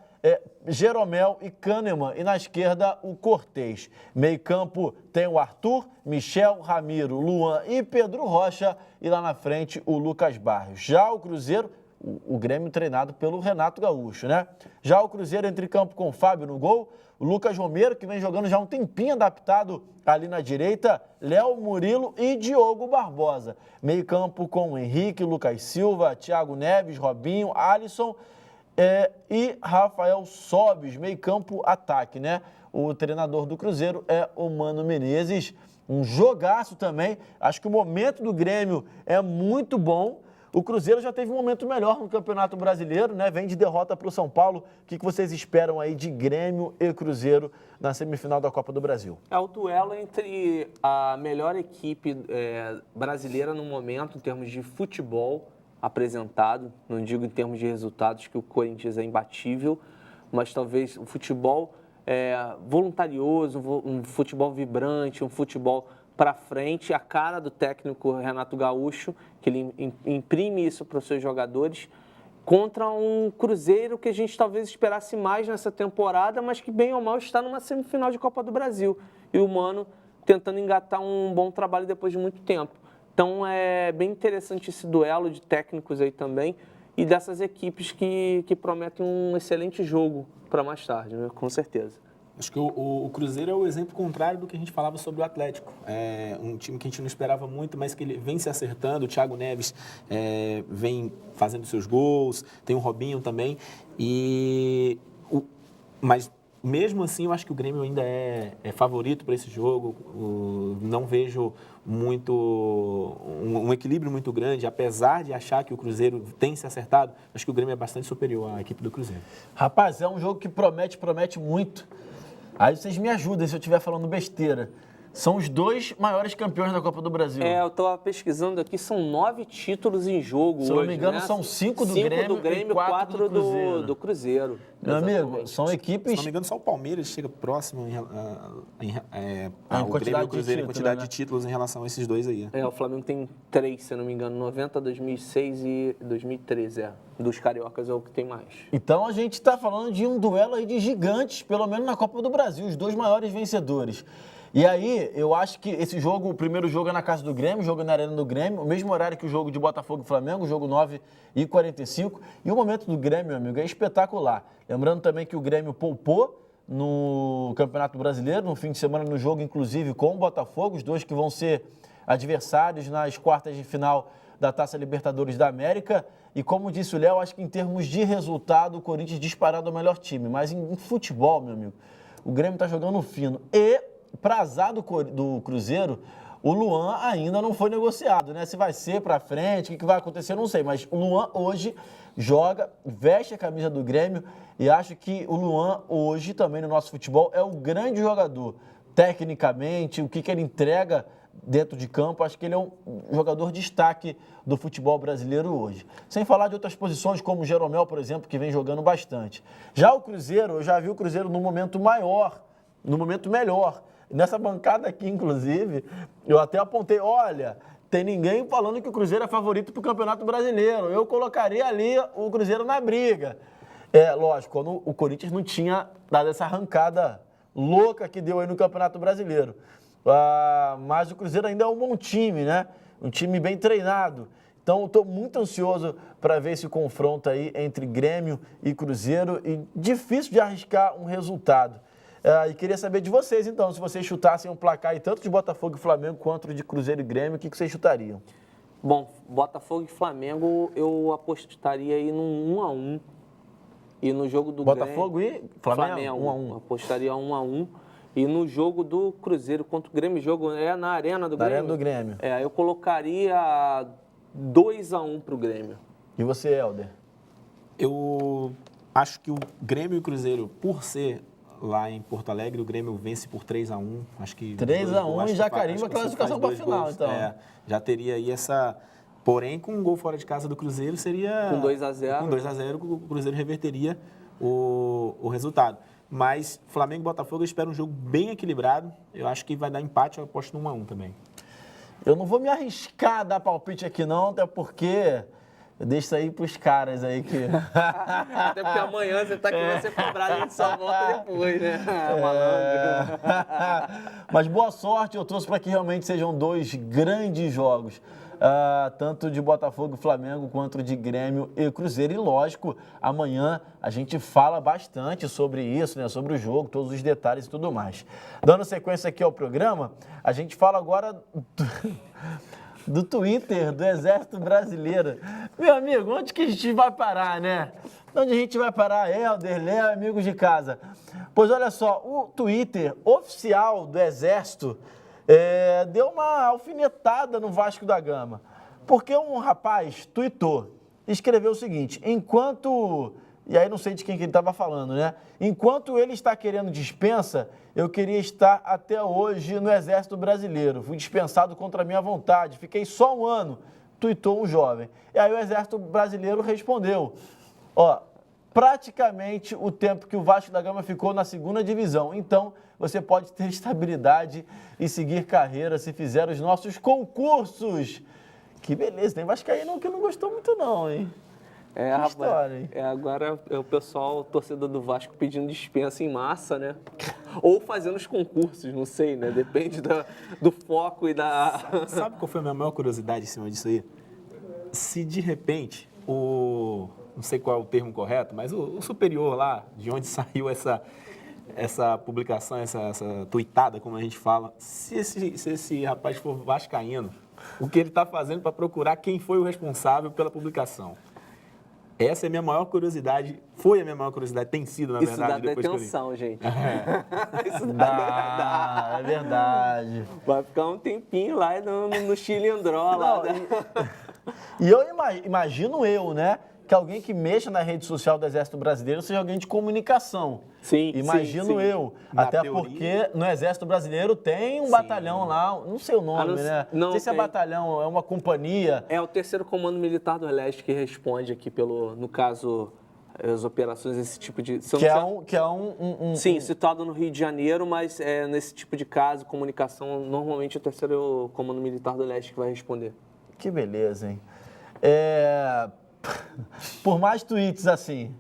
Jeromel e Kahneman, e na esquerda o Cortez. Meio campo tem o Arthur, Michel, Ramiro, Luan e Pedro Rocha, e lá na frente o Lucas Barrios. Já o Cruzeiro, o Grêmio treinado pelo Renato Gaúcho, né? Já o Cruzeiro entra em campo com o Fábio no gol, o Lucas Romero, que vem jogando já um tempinho adaptado ali na direita, Léo, Murilo e Diogo Barbosa. Meio campo com Henrique, Lucas Silva, Thiago Neves, Robinho, Alisson e Rafael Sobis. Meio campo ataque, né? O treinador do Cruzeiro é o Mano Menezes. Um jogaço também. Acho que o momento do Grêmio é muito bom. O Cruzeiro já teve um momento melhor no Campeonato Brasileiro, né? Vem de derrota para o São Paulo. O que vocês esperam aí de Grêmio e Cruzeiro na semifinal da Copa do Brasil? É o duelo entre a melhor equipe brasileira no momento, em termos de futebol apresentado. Não digo em termos de resultados, que o Corinthians é imbatível, mas talvez o futebol voluntarioso, um futebol vibrante, um futebol para frente, a cara do técnico Renato Gaúcho, que ele imprime isso para os seus jogadores, contra um Cruzeiro que a gente talvez esperasse mais nessa temporada, mas que bem ou mal está numa semifinal de Copa do Brasil. E o Mano tentando engatar um bom trabalho depois de muito tempo. Então é bem interessante esse duelo de técnicos aí também e dessas equipes que prometem um excelente jogo para mais tarde, né? Com certeza. Acho que o Cruzeiro é o exemplo contrário do que a gente falava sobre o Atlético. É um time que a gente não esperava muito, mas que ele vem se acertando. O Thiago Neves vem fazendo seus gols, tem o Robinho também. Mas mesmo assim, eu acho que o Grêmio ainda é favorito para esse jogo. Não vejo um equilíbrio muito grande, apesar de achar que o Cruzeiro tem se acertado. Acho que o Grêmio é bastante superior à equipe do Cruzeiro. Rapaz, é um jogo que promete muito. Aí vocês me ajudem se eu estiver falando besteira. São os 2 maiores campeões da Copa do Brasil. Eu estava pesquisando aqui, são 9 títulos em jogo hoje. Se eu não me engano, né? são 5 do 5 Grêmio do Grêmio e 4 do Cruzeiro. Meu amigo, são equipes... Se não me engano, só o Palmeiras chega próximo em o Grêmio e o Cruzeiro em quantidade de títulos em relação a esses 2 aí. O Flamengo tem 3, se eu não me engano, 90, 2006 e 2013, Dos cariocas é o que tem mais. Então a gente está falando de um duelo aí de gigantes, pelo menos na Copa do Brasil, os 2 maiores vencedores. E aí, eu acho que esse jogo, o primeiro jogo é na casa do Grêmio, o jogo é na Arena do Grêmio, o mesmo horário que o jogo de Botafogo e Flamengo, o jogo 9h45. E o momento do Grêmio, meu amigo, é espetacular. Lembrando também que o Grêmio poupou no Campeonato Brasileiro, no fim de semana, no jogo, inclusive, com o Botafogo, os 2 que vão ser adversários nas quartas de final da Taça Libertadores da América. E como disse o Léo, acho que em termos de resultado, o Corinthians disparado é o melhor time. Mas em futebol, meu amigo, o Grêmio está jogando fino. E, para azar do Cruzeiro, o Luan ainda não foi negociado, né? Se vai ser para frente, o que vai acontecer, eu não sei. Mas o Luan hoje joga, veste a camisa do Grêmio e acho que o Luan hoje também no nosso futebol é o grande jogador. Tecnicamente, o que ele entrega dentro de campo, acho que ele é um jogador de destaque do futebol brasileiro hoje. Sem falar de outras posições, como o Jeromel, por exemplo, que vem jogando bastante. Já o Cruzeiro, eu já vi o Cruzeiro num momento maior, num momento melhor. Nessa bancada aqui, inclusive, eu até apontei, olha, tem ninguém falando que o Cruzeiro é favorito para o Campeonato Brasileiro. Eu colocaria ali o Cruzeiro na briga. Lógico, quando o Corinthians não tinha dado essa arrancada louca que deu aí no Campeonato Brasileiro. Mas o Cruzeiro ainda é um bom time, né? Um time bem treinado. Então, eu estou muito ansioso para ver esse confronto aí entre Grêmio e Cruzeiro e difícil de arriscar um resultado. E queria saber de vocês, então, se vocês chutassem um placar aí, tanto de Botafogo e Flamengo quanto de Cruzeiro e Grêmio, o que vocês chutariam? Bom, Botafogo e Flamengo, eu apostaria aí num 1x1. E no jogo do Botafogo Grêmio, e Flamengo? 1x1. Apostaria 1x1. E no jogo do Cruzeiro contra o Grêmio, o jogo é na Arena do Grêmio. Na Arena do Grêmio. Eu colocaria 2x1 pro Grêmio. E você, Helder? Eu acho que o Grêmio e o Cruzeiro, por ser lá em Porto Alegre, o Grêmio vence por 3x1. Acho que 3x1 e já carimba a classificação para a final, então. Já teria aí essa... Porém, com um gol fora de casa do Cruzeiro, seria... Com 2x0. Com 2x0, o Cruzeiro reverteria o resultado. Mas Flamengo e Botafogo, eu espero um jogo bem equilibrado. Eu acho que vai dar empate, eu aposto no 1x1 também. Eu não vou me arriscar a dar palpite aqui não, até porque... Eu deixo isso aí pros caras aí que... Até porque amanhã você tá aqui, vai ser cobrado, a gente só volta depois, né? Malandro. Mas boa sorte, eu torço para que realmente sejam 2 grandes jogos. Tanto de Botafogo e Flamengo, quanto de Grêmio e Cruzeiro. E lógico, amanhã a gente fala bastante sobre isso, né? Sobre o jogo, todos os detalhes e tudo mais. Dando sequência aqui ao programa, a gente fala agora... do Twitter, do Exército Brasileiro. Meu amigo, onde que a gente vai parar, né? Onde a gente vai parar, Helder, Léo, amigos de casa? Pois olha só, o Twitter oficial do Exército deu uma alfinetada no Vasco da Gama. Porque um rapaz tweetou, escreveu o seguinte, enquanto... E aí não sei de quem que ele estava falando, né? Enquanto ele está querendo dispensa, eu queria estar até hoje no Exército Brasileiro. Fui dispensado contra a minha vontade, fiquei só 1 ano, tuitou um jovem. E aí o Exército Brasileiro respondeu, praticamente o tempo que o Vasco da Gama ficou na 2ª divisão. Então, você pode ter estabilidade e seguir carreira se fizer os nossos concursos. Que beleza, tem vascaíno que não gostou muito não, hein? rapaz, história, hein? Agora é o pessoal, o torcedor do Vasco pedindo dispensa em massa, né? Ou fazendo os concursos, não sei, né? Depende do foco e da... Sabe qual foi a minha maior curiosidade em cima disso aí? Se de repente não sei qual é o termo correto, mas o superior lá, de onde saiu essa publicação, essa tuitada, como a gente fala, se esse rapaz for vascaíno, o que ele está fazendo para procurar quem foi o responsável pela publicação? Essa é a minha maior curiosidade, foi a minha maior curiosidade, tem sido, na Isso verdade, dá depois detenção, gente. Isso dá, é verdade. Vai ficar um tempinho lá no Chilindró lá. E eu imagino né? Que alguém que mexa na rede social do Exército Brasileiro seja alguém de comunicação. Sim, imagino sim. eu. Na até teoria. porque no Exército Brasileiro tem um batalhão lá, não sei o nome, né? Não sei se é batalhão, é uma companhia. É o 3º Comando Militar do Leste que responde aqui no caso, as operações, esse tipo de... Sim, situado no Rio de Janeiro, mas nesse tipo de caso, comunicação, normalmente é o 3º Comando Militar do Leste que vai responder. Que beleza, hein? Por mais tweets assim.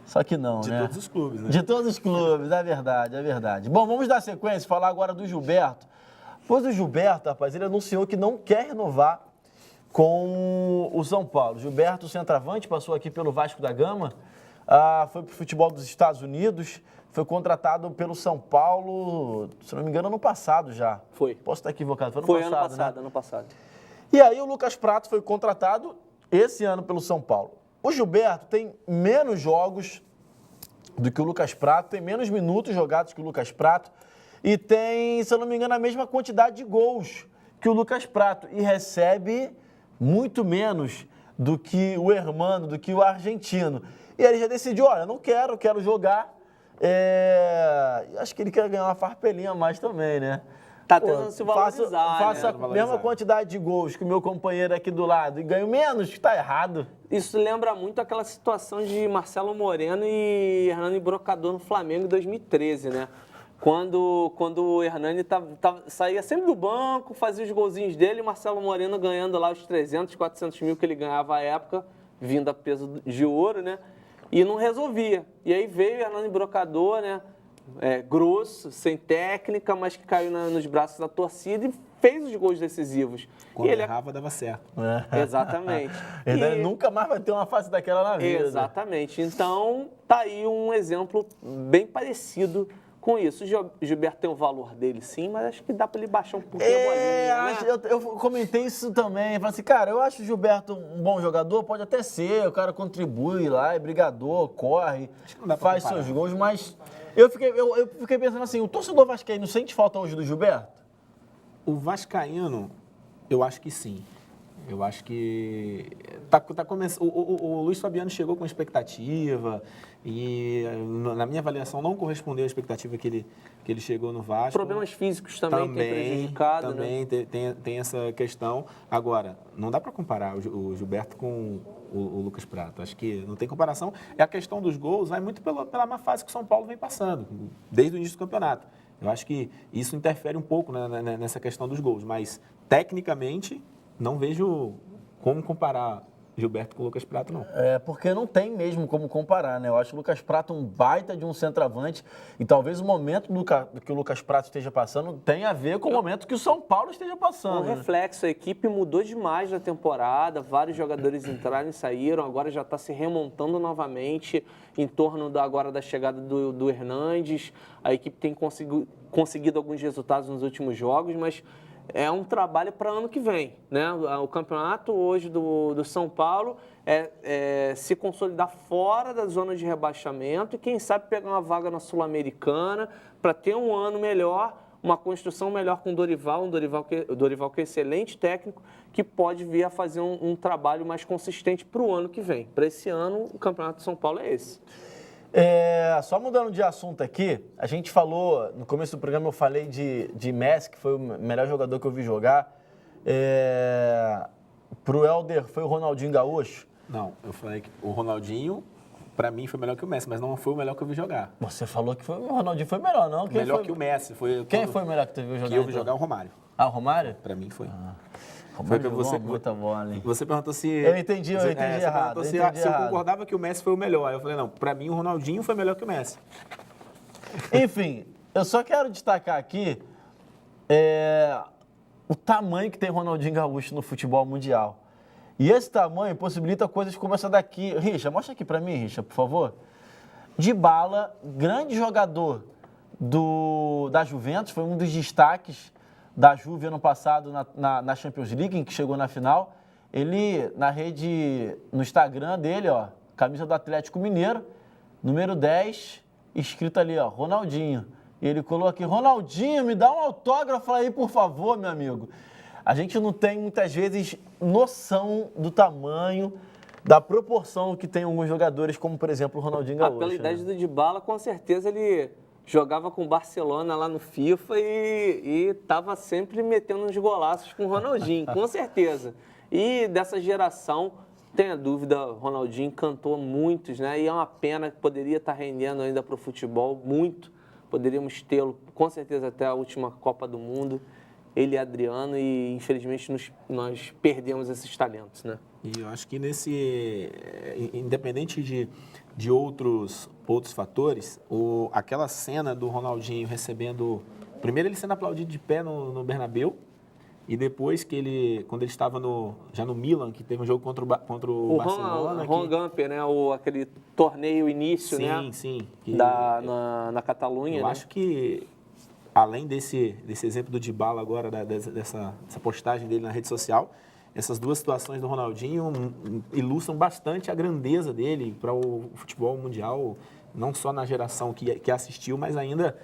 Só que não, De né? todos os clubes, né? De todos os clubes, é verdade, é verdade. Bom, vamos dar sequência, falar agora do Gilberto. Pois o Gilberto, rapaz, ele anunciou que não quer renovar com o São Paulo. Gilberto, centroavante, passou aqui pelo Vasco da Gama, foi pro futebol dos Estados Unidos, foi contratado pelo São Paulo, se não me engano, ano passado já. Foi. Posso estar equivocado, foi Foi ano passado, né? ano passado. E aí o Lucas Prato foi contratado esse ano pelo São Paulo. O Gilberto tem menos jogos do que o Lucas Prato, tem menos minutos jogados que o Lucas Prato e tem, se eu não me engano, a mesma quantidade de gols que o Lucas Prato e recebe muito menos do que o Hermano, do que o argentino. E ele já decidiu, olha, não quero jogar. Acho que ele quer ganhar uma farpelinha a mais também, né? Tá tentando se valorizar, faça né? a mesma quantidade de gols que o meu companheiro aqui do lado e ganho menos, tá errado. Isso lembra muito aquela situação de Marcelo Moreno e Hernani Brocador no Flamengo em 2013, né? Quando o Hernani saía sempre do banco, fazia os golzinhos dele, e Marcelo Moreno ganhando lá os 300, 400 mil que ele ganhava à época, vindo a peso de ouro, né? E não resolvia. E aí veio o Hernani Brocador, né? Grosso, sem técnica, mas que caiu nos braços da torcida e fez os gols decisivos. Quando e ele errava, dava certo. Exatamente. Ele nunca mais vai ter uma face daquela na vida. Exatamente. Então, tá aí um exemplo bem parecido com isso. O Gilberto tem o valor dele, sim, mas acho que dá para ele baixar um pouquinho a bolinha, né? Eu comentei isso também. Falei assim, cara, eu acho o Gilberto um bom jogador, pode até ser, o cara contribui lá, é brigador, corre, faz seus gols, mas eu fiquei pensando assim, o torcedor vascaíno sente falta hoje do Gilberto? O vascaíno, eu acho que sim. Eu acho que tá começando. O Luiz Fabiano chegou com expectativa e, na minha avaliação, não correspondeu à expectativa que ele chegou no Vasco. Problemas físicos também tem prejudicado, também, né? Tem essa questão. Agora, não dá para comparar o Gilberto com o Lucas Prato. Acho que não tem comparação. E a questão dos gols vai muito pela má fase que o São Paulo vem passando, desde o início do campeonato. Eu acho que isso interfere um pouco, né, nessa questão dos gols. Mas, tecnicamente, não vejo como comparar Gilberto com o Lucas Prato, não. Porque não tem mesmo como comparar, né? Eu acho o Lucas Prato um baita de um centroavante e talvez o momento que o Lucas Prato esteja passando tenha a ver com o momento que o São Paulo esteja passando. Um reflexo, a equipe mudou demais na temporada, vários jogadores entraram e saíram, agora já está se remontando novamente em torno agora da chegada do Hernandes. A equipe tem conseguido alguns resultados nos últimos jogos, mas é um trabalho para ano que vem, né? O campeonato hoje do São Paulo é se consolidar fora da zona de rebaixamento e quem sabe pegar uma vaga na Sul-Americana para ter um ano melhor, uma construção melhor com o Dorival, o Dorival que é excelente técnico, que pode vir a fazer um trabalho mais consistente para o ano que vem. Para esse ano, o campeonato de São Paulo é esse. Só mudando de assunto aqui, a gente falou, no começo do programa eu falei de Messi, que foi o melhor jogador que eu vi jogar. Pro Helder foi o Ronaldinho Gaúcho? Não, eu falei que o Ronaldinho, pra mim, foi melhor que o Messi, mas não foi o melhor que eu vi jogar. Você falou que o Ronaldinho foi melhor, não? Melhor que o Messi. Quem foi o melhor que tu viu jogar? Que eu vi jogar o Romário. O Romário? Pra mim foi. Foi que você muita bola, hein? Você perguntou se... Eu entendi errado. Você perguntou se eu concordava que o Messi foi o melhor. Aí eu falei, não, pra mim o Ronaldinho foi melhor que o Messi. Enfim, eu só quero destacar aqui o tamanho que tem Ronaldinho Gaúcho no futebol mundial. E esse tamanho possibilita coisas como essa daqui. Richa, mostra aqui pra mim, Richa, por favor. Dybala, grande jogador da Juventus, foi um dos destaques da Juve ano passado na Champions League, em que chegou na final. Ele, no Instagram dele, ó, camisa do Atlético Mineiro, número 10, escrito ali, ó, Ronaldinho. E ele colocou aqui, Ronaldinho, me dá um autógrafo aí, por favor, meu amigo. A gente não tem, muitas vezes, noção do tamanho, da proporção que tem alguns jogadores, como, por exemplo, o Ronaldinho Gaúcho. Pela idade do Dybala, com certeza ele jogava com o Barcelona lá no FIFA e estava sempre metendo uns golaços com o Ronaldinho, com certeza. E dessa geração, tenha dúvida, Ronaldinho encantou muitos, né? E é uma pena que poderia estar rendendo ainda para o futebol, muito. Poderíamos tê-lo, com certeza, até a última Copa do Mundo. Ele e Adriano, e infelizmente nós perdemos esses talentos, né? E eu acho que independente de outros fatores, aquela cena do Ronaldinho recebendo... Primeiro ele sendo aplaudido de pé no Bernabéu, e depois quando ele estava já no Milan, que teve um jogo contra o Barcelona. O Gamper, né? Aquele torneio início, sim, né? Sim, na Catalunha, eu acho que, além desse exemplo do Dybala agora, dessa postagem dele na rede social, essas duas situações do Ronaldinho ilustram bastante a grandeza dele para o futebol mundial, não só na geração que assistiu, mas ainda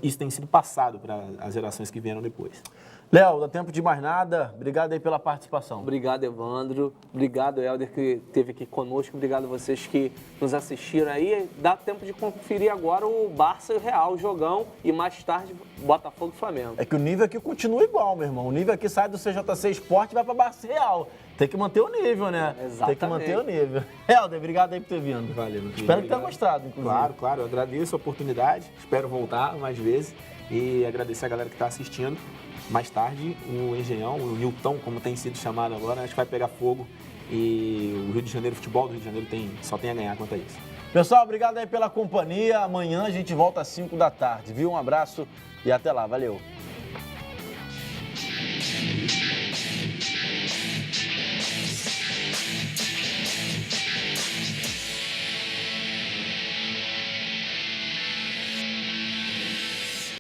isso tem sido passado para as gerações que vieram depois. Léo, dá tempo de mais nada. Obrigado aí pela participação. Obrigado, Evandro. Obrigado, Helder, que esteve aqui conosco. Obrigado a vocês que nos assistiram aí. Dá tempo de conferir agora o Barça e o Real, jogão, e mais tarde Botafogo e Flamengo. É que o nível aqui continua igual, meu irmão. O nível aqui sai do CJC Sport e vai para Barça e Real. Tem que manter o nível, né? Exatamente. Tem que manter o nível. Helder, obrigado aí por ter vindo. Valeu, meu querido. Espero que tenha gostado, inclusive. Claro. Eu agradeço a oportunidade. Espero voltar mais vezes. E agradecer a galera que está assistindo. Mais tarde, o Engenhão, o Nilton, como tem sido chamado agora, acho que vai pegar fogo. E o Rio de Janeiro, o futebol do Rio de Janeiro só tem a ganhar quanto a isso. Pessoal, obrigado aí pela companhia. Amanhã a gente volta às 5 da tarde, viu? Um abraço e até lá. Valeu.